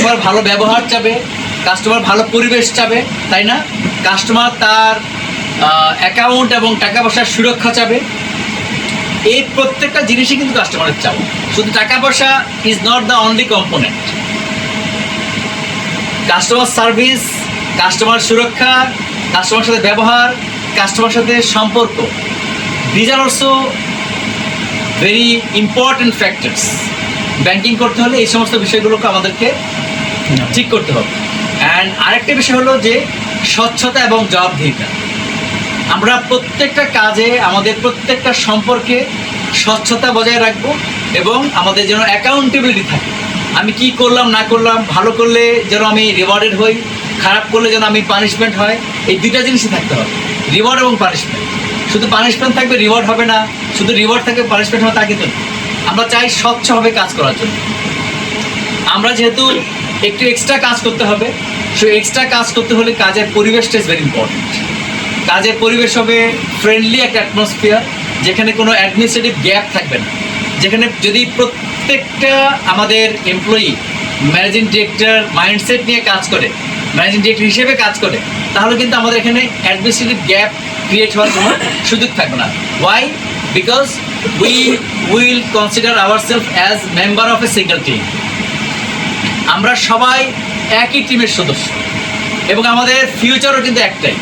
Customer ভালো ব্যবহার চাবে, কাস্টমার ভালো পরিবেশ চাবে, তাই না? কাস্টমার তার অ্যাকাউন্ট এবং টাকা পয়সার সুরক্ষা চাবে। এই প্রত্যেকটা জিনিসই কিন্তু কাস্টমারের চাও। শুধু টাকা পয়সা is not the only component. Customer service, customer সুরক্ষা, কাস্টমার সাথে ব্যবহার, কাস্টমার সাথে সম্পর্ক, these are also very important factors. Banking করতে হলে এই সমস্ত বিষয়গুলোকে আমাদেরকে ঠিক করতে হবে। অ্যান্ড আরেকটা বিষয় হলো যে স্বচ্ছতা এবং জবাবদিহিতা। আমরা প্রত্যেকটা কাজে, আমাদের প্রত্যেকটা সম্পর্কে স্বচ্ছতা বজায় রাখবো এবং আমাদের যেন অ্যাকাউন্টেবিলিটি থাকে। আমি কি করলাম না করলাম, ভালো করলে যেন আমি রিওয়ার্ডেড হই, খারাপ করলে যেন আমি পানিশমেন্ট হয়। এই দুইটা জিনিসই থাকতে হবে, রিওয়ার্ড এবং পানিশমেন্ট। শুধু পানিশমেন্ট থাকবে, রিওয়ার্ড হবে না, শুধু রিওয়ার্ড থাকবে, পানিশমেন্ট হবে তা কিন্তু না। আমরা চাই স্বচ্ছভাবে কাজ করার জন্য। আমরা যেহেতু একটু এক্সট্রা কাজ করতে হবে, সেই এক্সট্রা কাজ করতে হলে কাজের পরিবেশটা ইজ ভেরি ইম্পর্টেন্ট। কাজের পরিবেশ হবে ফ্রেন্ডলি একটা অ্যাটমসফিয়ার, যেখানে কোনো অ্যাডমিনিস্ট্রেটিভ গ্যাপ থাকবে না। যেখানে যদি প্রত্যেকটা আমাদের এমপ্লয়ি ম্যানেজিং ডিরেক্টর মাইন্ডসেট নিয়ে কাজ করে, ম্যানেজিং ডিরেক্টর হিসেবে কাজ করে, তাহলে কিন্তু আমাদের এখানে অ্যাডমিনিস্ট্রেটিভ গ্যাপ ক্রিয়েট হওয়ার কোনো সুযোগ থাকবে না। Why? Because we will consider ourself as member of a single team. আমরা সবাই একই টিমের সদস্য এবং আমাদের ফিউচারও কিন্তু একটাই।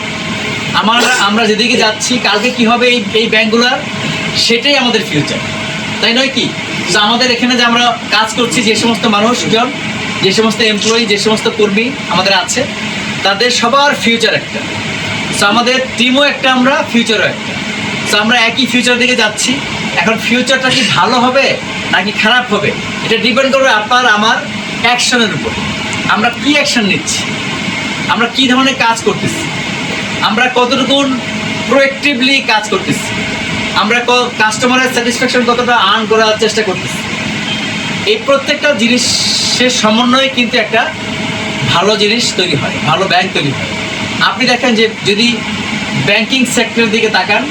আমরা যেদিকে যাচ্ছি, কালকে কি হবে এই ব্যাংকগুলোর, সেটাই আমাদের ফিউচার, তাই নয় কি? তো আমাদের এখানে যে আমরা কাজ করছি, যে সমস্ত মানুষজন, যে সমস্ত এমপ্লয়ি, যে সমস্ত কর্মী আমাদের আছে, তাদের সবার ফিউচার একটা। সো আমাদের টিমও একটা, আমরা ফিউচারও একটা। সো আমরা একই ফিউচার দিকে যাচ্ছি। এখন ফিউচারটা কি ভালো হবে নাকি খারাপ হবে, এটা ডিপেন্ড করবে আপনার আমার অ্যাকশনের উপর। আমরা কি অ্যাকশন নিচ্ছি, আমরা কি ধরনের কাজ করতেছি, আমরা কতটুকু প্রোঅ্যাক্টিভলি কাজ করতেছি, আমরা কাস্টমারের স্যাটিসফ্যাকশন কতটা আর্ন করার চেষ্টা করতেছি। এই প্রত্যেকটা জিনিসের সমন্বয়ে কিন্তু একটা ভালো জিনিস তৈরি হয়, ভালো ব্যাংক তৈরি হয়। আপনি দেখেন যে যদি ব্যাংকিং সেক্টরের দিকে তাকান,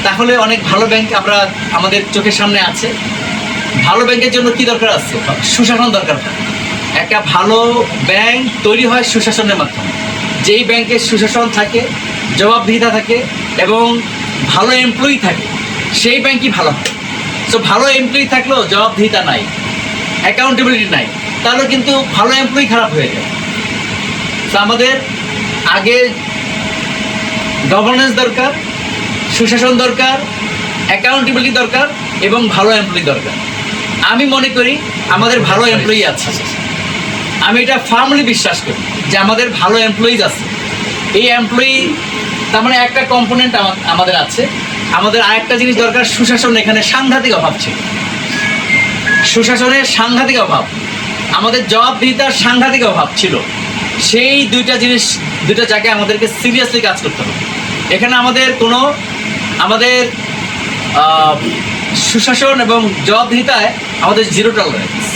তাহলে অনেক ভালো ব্যাংক আমাদের চোখের সামনে আছে। ভালো ব্যাংকের জন্য কি দরকার আছে? সুশাসন দরকার হয়। একটা ভালো ব্যাংক তৈরি হয় সুশাসনের মাধ্যমে। যেই ব্যাংকে সুশাসন থাকে, জবাবদিহিতা থাকে এবং ভালো এমপ্লয়ি থাকে, সেই ব্যাংকই ভালো হয়। সো ভালো এমপ্লয়ি থাকলেও জবাবদিহিতা নাই, অ্যাকাউন্টেবিলিটি নাই, তাহলে কিন্তু ভালো এমপ্লয়ি খারাপ হয়ে যায়। তো আমাদের আগে গভর্নেন্স দরকার, সুশাসন দরকার, অ্যাকাউন্টেবিলিটি দরকার এবং ভালো এমপ্লয়ি দরকার। আমি মনে করি আমাদের ভালো এমপ্লয়ি আছে। আমি এটা ফার্মলি বিশ্বাস করি যে আমাদের ভালো এমপ্লয়িজ আছে। এই এমপ্লয়ি তার মানে একটা কম্পোনেন্ট আমাদের আছে। আমাদের আরেকটা জিনিস দরকার, সুশাসন। এখানে সাংঘাতিক অভাব ছিল, সুশাসনের সাংঘাতিক অভাব, আমাদের জবাবদিহিতার সাংঘাতিক অভাব ছিল। সেই দুইটা জায়গায় আমাদেরকে সিরিয়াসলি কাজ করতে হবে। এখানে আমাদের সুশাসন এবং জবাবদিহিতায় আমাদের জিরো টলারেন্স।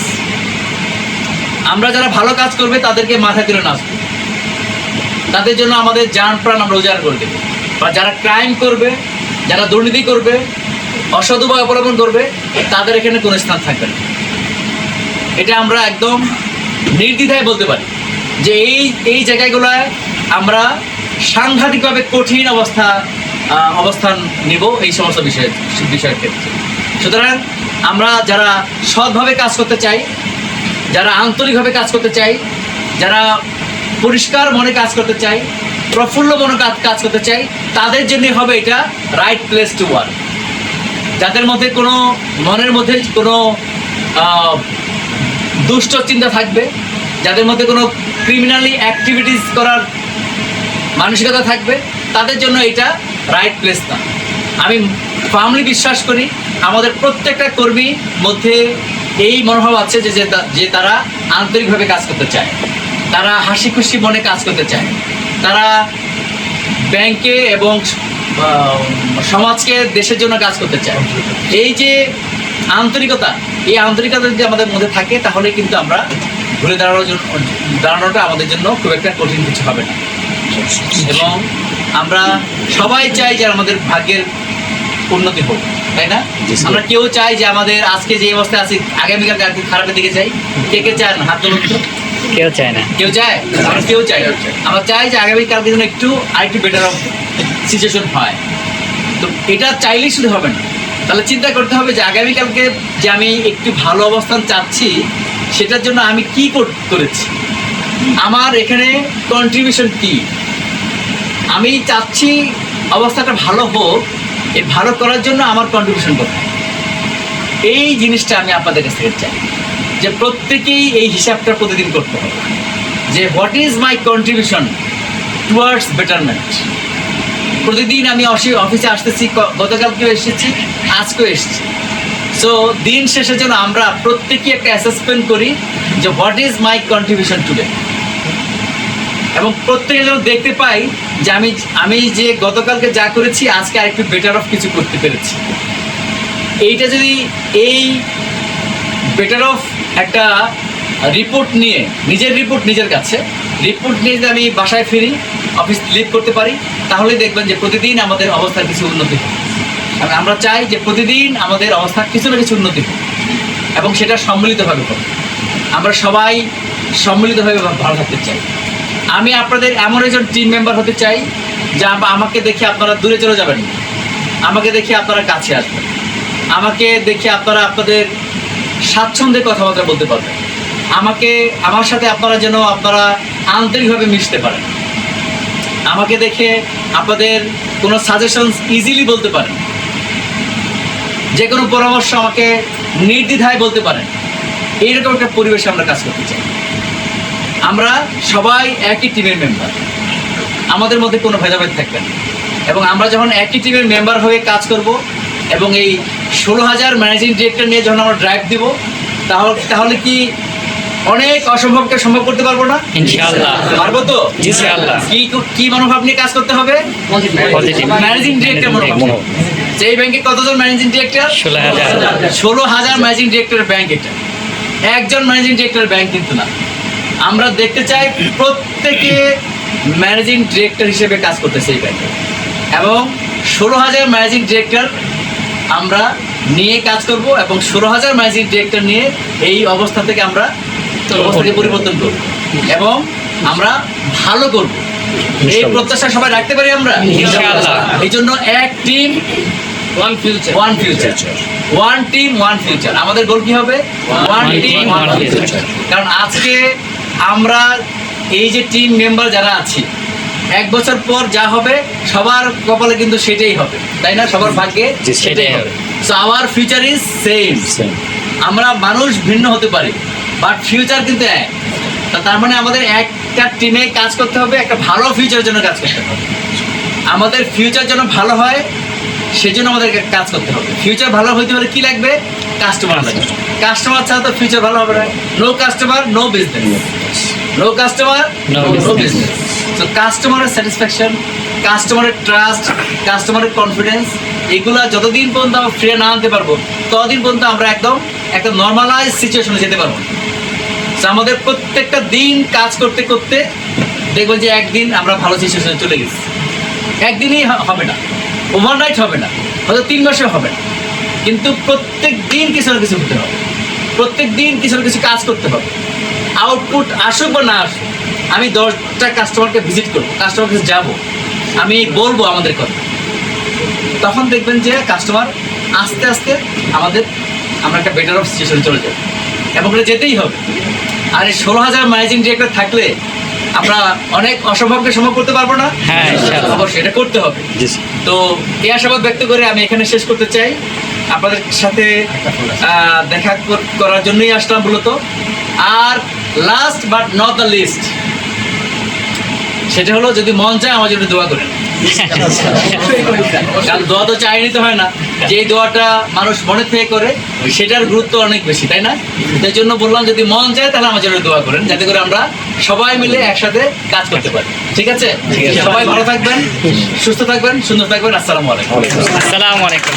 আমরা যারা ভালো কাজ করবে তাদেরকে মাথা তুলে নাচবো, তাদের জন্য আমাদের জান প্রাণ আমরা উজাড় করে দেবো। বা যারা ক্রাইম করবে, যারা দুর্নীতি করবে, অসৎ উপায় অবলম্বন করবে, তাদের এখানে কোনো স্থান থাকবে না। এটা আমরা একদম নির্দ্বিধায় বলতে পারি যে এই জায়গাগুলোয় আমরা সাংঘাতিকভাবে কঠিন অবস্থান নিব এই সমস্ত বিষয়ের ক্ষেত্রে। সুতরাং আমরা যারা সৎভাবে কাজ করতে চাই, যারা আন্তরিকভাবে কাজ করতে চাই, যারা পরিষ্কার মনে কাজ করতে চাই, প্রফুল্ল মনে কাজ করতে চাই, তাদের জন্যই হবে এটা রাইট প্লেস টু ওয়ার্ক। যাদের মধ্যে মনের মধ্যে কোনো দুষ্ট চিন্তা থাকবে, যাদের মধ্যে কোনো ক্রিমিনালি অ্যাক্টিভিটিস করার মানসিকতা থাকবে, তাদের জন্য এটা রাইট প্লেস না। আমি ফার্মলি বিশ্বাস করি আমাদের প্রত্যেকটা কর্মীর মধ্যে এই মনোভাব আছে যে তারা আন্তরিকভাবে কাজ করতে চায়, তারা হাসি খুশি মনে কাজ করতে চায়, তারা ব্যাংকে এবং সমাজকে, দেশের জন্য কাজ করতে চায়। এই যে আন্তরিকতা, এই আন্তরিকতা যদি আমাদের মধ্যে থাকে, তাহলে কিন্তু আমরা ঘুরে দাঁড়ানোটা আমাদের জন্য খুব একটা কঠিন কিছু হবে না। এবং আমরা সবাই চাই যে আমাদের ভাগ্যের উন্নতি হোক, তাই না? আমরা কেউ চাই যে আমাদের আজকে যে অবস্থায় আছি, আগামীকাল খারাপের দিকে চাই? কে চান? হাত তুলুন তো। কেউ চায় না। কেউ চায়? আমরা কেউ চাই না। আমরা চাই যে আগামীকালকে যেন আরেকটু বেটার সিচুয়েশন হয়। তো এটা চাইলেই শুধু হবে না, তাহলে চিন্তা করতে হবে যে আগামীকালকে যে আমি একটু ভালো অবস্থান চাচ্ছি সেটার জন্য আমি কি করেছি, আমার এখানে কন্ট্রিবিউশন কি। আমি চাচ্ছি অবস্থাটা ভালো হোক, এই ভালো করার জন্য আমার কন্ট্রিবিউশন কোথায়, এই জিনিসটা আমি আপনাদের কাছ থেকে চাই যে প্রত্যেকেই এই হিসাবটা প্রতিদিন করতে হবে যে what is my contribution towards betterment. প্রতিদিন আমি অফিসে আসতেছি, গতকালকেও এসেছি, আজকেও এসেছি। সো দিন শেষের জন্য আমরা প্রত্যেকেই একটা অ্যাসেসমেন্ট করি যে what is my contribution today, এবং প্রত্যেকে যেন দেখতে পাই যে আমি যে গতকালকে যা করেছি আজকে আরেকটু বেটার অফ কিছু করতে পেরেছি। এইটা যদি এই বেটার অফ একটা রিপোর্ট নিয়ে, নিজের রিপোর্ট নিজের কাছে রিপোর্ট নিয়ে যদি আমি বাসায় ফিরি, অফিস লিভ করতে পারি, তাহলে দেখবেন যে প্রতিদিন আমাদের অবস্থার কিছু উন্নতি হবে। আমরা চাই যে প্রতিদিন আমাদের অবস্থার কিছু না কিছু উন্নতি হবে এবং সেটা সম্মিলিতভাবে হবে। আমরা সবাই সম্মিলিতভাবে ভালো থাকতে চাই। আমি আপনাদের এমন একজন টিম মেম্বার হতে চাই যা আমাকে দেখে আপনারা দূরে চলে যাবেন, আমাকে দেখে আপনারা কাছে আসবেন, আমাকে দেখে আপনারা আপনাদের স্বাচ্ছন্দ্যে কথাবার্তা বলতে পারবেন, আমার সাথে আপনারা যেন আপনারা আন্তরিকভাবে মিশতে পারেন, আমাকে দেখে আপনাদের কোনো সাজেশনস ইজিলি বলতে পারেন, যে কোনো পরামর্শ আমাকে নির্দ্বিধায় বলতে পারেন। এইরকম একটা পরিবেশে আমরা কাজ করতে চাই। আমরা সবাই একই টিমের মেম্বার, আমাদের মধ্যে কোনো ভেদাভেদ থাকবে না। এবং আমরা যখন একই টিমের মেম্বার হয়ে কাজ করব এবং এই 16,000 ম্যানেজিং ডিরেক্টর নিয়ে যখন আমরা ড্রাইভ দিব, তাহলে কি অনেক অসম্ভবকে সম্ভব করতে পারবো না? ইনশাআল্লাহ পারবো তো? ইনশাআল্লাহ। কি মনোভাব নিয়ে কাজ করতে হবে? পজিটিভ ম্যানেজিং ডিরেক্টর মনোভাব। যেই ব্যাংকে কতজন ম্যানেজিং ডিরেক্টর? 16,000 ম্যানেজিং ডিরেক্টরের ব্যাংক। এটা একজন ম্যানেজিং ডিরেক্টরের ব্যাংক কিন্তু না। আমরা দেখতে চাই প্রত্যেকে ম্যানেজিং ডিরেক্টর হিসেবে কাজ করতেছে এই ব্যাংকে, এবং 16,000 ম্যানেজিং ডিরেক্টর আমরা নিয়ে কাজ করব এবং 16,000 ম্যানেজিং ডিরেক্টর নিয়ে এই অবস্থা থেকে আমরা অবস্থাকে পরিবর্তন করব এবং আমরা ভালো করব। এই প্রত্যাশা সবাই রাখতে পারি আমরা ইনশাআল্লাহ। এই জন্য এক team one future, one team one future. আমাদের গোল কি হবে? One team one future. কারণ আজকে আমরা এই যে টিম মেম্বার যারা আছি, 1 বছর পর যা হবে সবার কপালে কিন্তু সেটাই হবে, তাই না? সবার ভাগ্যে সেটাই হবে। So our future is same. আমরা মানুষ ভিন্ন হতে পারি, বাট ফিউচার কিন্তু এক। তার মানে আমাদের একটা টিমে কাজ করতে হবে, একটা ভালো ফিউচারের জন্য কাজ করতে হবে। আমাদের ফিউচার যেন ভালো হয় সেজন্য আমাদেরকে কাজ করতে হবে। ফিউচার ভালো হইতে হলে কি লাগবে? কাস্টমার লাগবে। কাস্টমার ছাড়া তো ফিউচার ভালো হবে না। No customer no business, no customer no business. তো কাস্টমারের স্যাটিসফ্যাকশন, কাস্টমারের ট্রাস্ট, কাস্টমারের কনফিডেন্স, এগুলো যতদিন পর্যন্ত আমরা ফিরে না আনতে পারবো ততদিন পর্যন্ত আমরা একদম একটা নর্মালাইজ সিচুয়েশনে যেতে পারবো। আমাদের প্রত্যেকটা দিন কাজ করতে করতে দেখবেন যে একদিন আমরা ভালো সিচুয়েশনে চলে গেছি। একদিনই হবে না, ওভারনাইট হবে না, হয়তো 3 মাসে হবে না, কিন্তু প্রত্যেক দিন কিছু না কিছু হতে হবে, প্রত্যেক দিন কিছু না কিছু কাজ করতে হবে। আউটপুট আসুক বা না আসুক, আমি 10টা কাস্টমারকে ভিজিট করবো, কাস্টমার কাছে যাবো, আমি বলবো আমাদের কথা, তখন দেখবেন যে কাস্টমার আস্তে আস্তে আমরা একটা বেটার অফ সিচুয়েশনে চলে যাবো এবং এটা যেতেই হবে। আর এই 16,000 ম্যানেজিং ডিরেক্টর থাকলে আমরা অনেক অসম্ভবকে সম্ভব করতে পারবো না? হ্যাঁ, অবশ্যই এটা করতে হবে। তো এই আশাবাদ ব্যক্ত করে আমি এখানে শেষ করতে চাই। আপনাদের সাথে দেখা করার জন্যই আসলাম মূলত। আর last but not the least, সেটা হলো যদি মন চায় আমার জন্য দোয়া করেন। কারণ দোয়া তো চাই নিতে হয় না, যে দোয়াটা মানুষ মনে থেকে করে সেটার গুরুত্ব অনেক বেশি, তাই না? সেই জন্য বললাম যদি মন চায় তাহলে আমার জন্য দোয়া করেন, যাতে করে আমরা সবাই মিলে একসাথে কাজ করতে পারি। ঠিক আছে? সবাই ভালো থাকবেন, সুস্থ থাকবেন, সুন্দর থাকবেন। আসসালামু আলাইকুম। আসসালামু আলাইকুম।